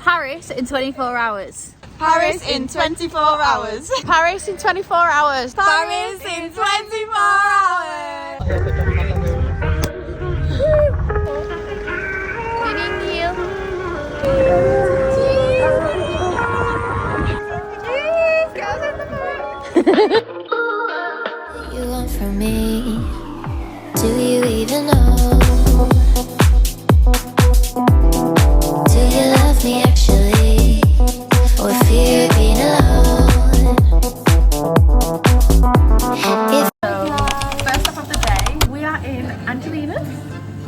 Paris in 24 hours. Paris in 24 hours. Paris in 24 hours. Paris in 24 hours. You want from me? Do you even know? Do you love me actually? Or fear being alone? First stop of the day, we are in Angelina's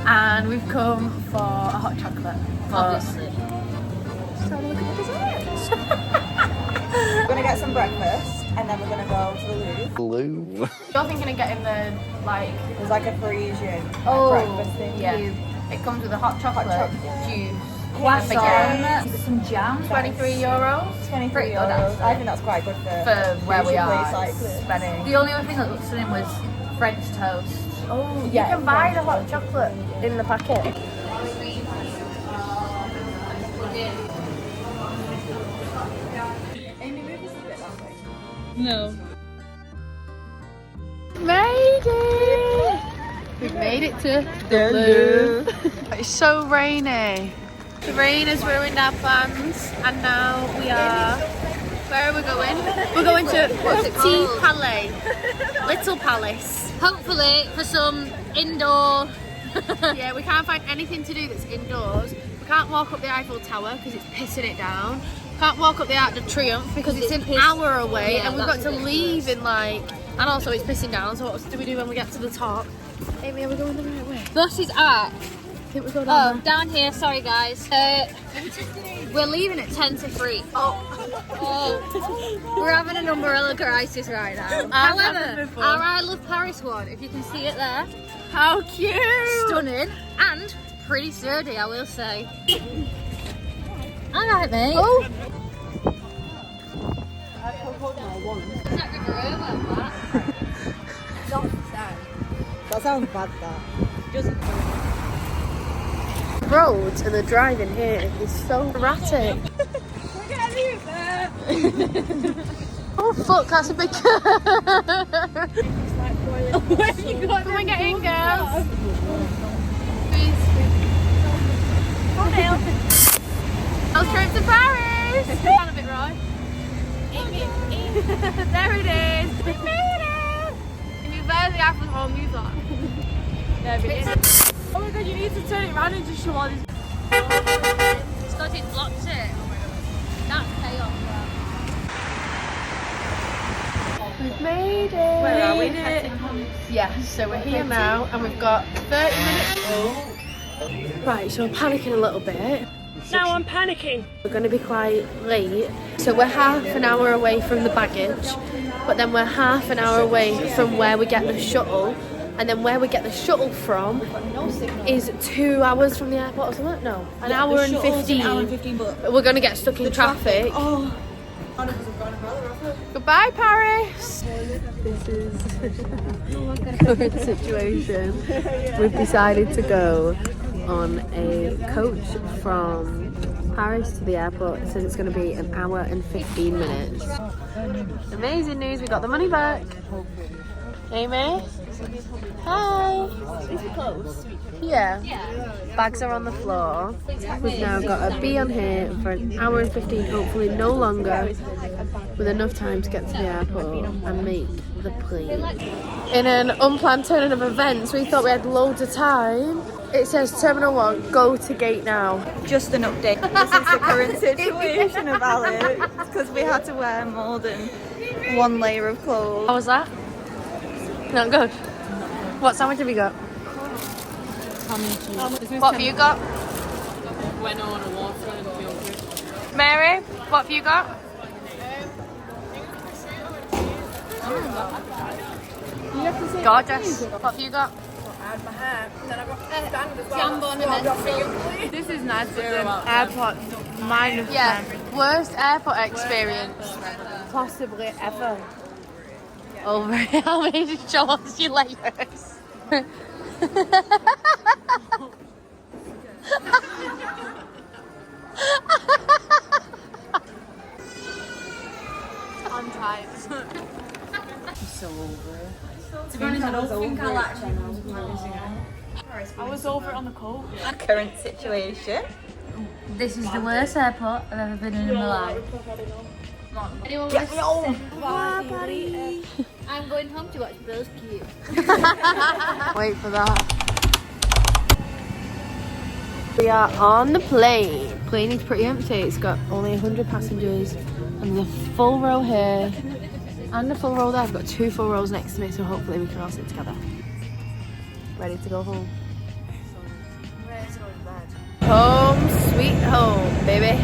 and we've come for a hot chocolate. Obviously. So look at the desserts. We're gonna get some breakfast and then we're gonna go to the Louvre. You're thinking of getting the like There's like a Parisian breakfast thing. Yeah. It comes with a hot chocolate, juice, Croissant, some jam. 23 euros. 23 Pretty good, euros. actually. I think that's quite good For where we are cycling. spending. The only other thing that looked stunning was French toast. Oh, You can buy the hot chocolate in the packet. No. Made it! We've made it to the Louvre. It's so rainy. The rain has ruined our plans and now we are... Where are we going? We're going to Petit Palais. Little Palace. Hopefully for some indoor... Yeah, we can't find anything to do that's indoors. We can't walk up the Eiffel Tower because it's pissing it down. Can't walk up the Arc de Triomphe because it's an hour away and we've got to leave in like... And also it's pissing down, so what do we do when we get to the top? Amy, are we going the right way? This is art. I think we go down there. Down here, sorry guys. We're leaving at 10 to 3. We're having an umbrella crisis right now. However, our I Love Paris one, if you can see it there. How cute! Stunning and pretty sturdy, I will say. Alright, mate. Oh! That sounds bad, that. Roads and the driving here is so erratic. Oh fuck, that's a big Where have you got? Come and get in, girls. Please. I'll trip to Paris. Down a bit, Roy. There it is. We made it. If you bear the Eiffel Tower music. Yeah, but it's... Oh my god, you need to turn it around and just show all these. It's because it blocked it. That's chaos, bro. We've made it. Where are we? Yeah, so we're here now and we've got 30 minutes. Right, so I'm panicking a little bit. Now I'm panicking. We're going to be quite late. So we're half an hour away from the baggage, but then we're half an hour away from where we get the shuttle. And then where we get the shuttle from is 2 hours from the airport or something? No, an hour and 15. An hour and 15, but we're going to get stuck in traffic. Oh. Goodbye, Paris. This is current situation. We've decided to go on a coach from Paris to the airport. It says it's going to be an hour and 15 minutes. Amazing news, we got the money back. Amy? Hi. Is it close? Yeah. Bags are on the floor. We've now got a bee on here for an hour and 15, hopefully no longer, with enough time to get to the airport and make the plane. In an unplanned turn of events, we thought we had loads of time. It says Terminal 1, go to gate now. Just an update. This is the current situation of Alex because we had to wear more than one layer of clothes. How was that? Not good. What sandwich have you got? What have you got? Mary, what have you got? Gorgeous. What have you got? This is nicer than airport minus Yeah, worst airport experience possibly ever. over how many show us your layers. so over it. To be honest, I don't think I'll actually I was over it on the coast. current situation. This is the worst airport I've ever been in my life. Anyone want to say? I'm going home to watch Bill's Cute. Wait for that. We are on the plane. Plane is pretty empty. It's got only 100 passengers and there's a full row here and a full row there. I've got 2 full rows next to me, so hopefully we can all sit together. Ready to go home. Home sweet home, baby.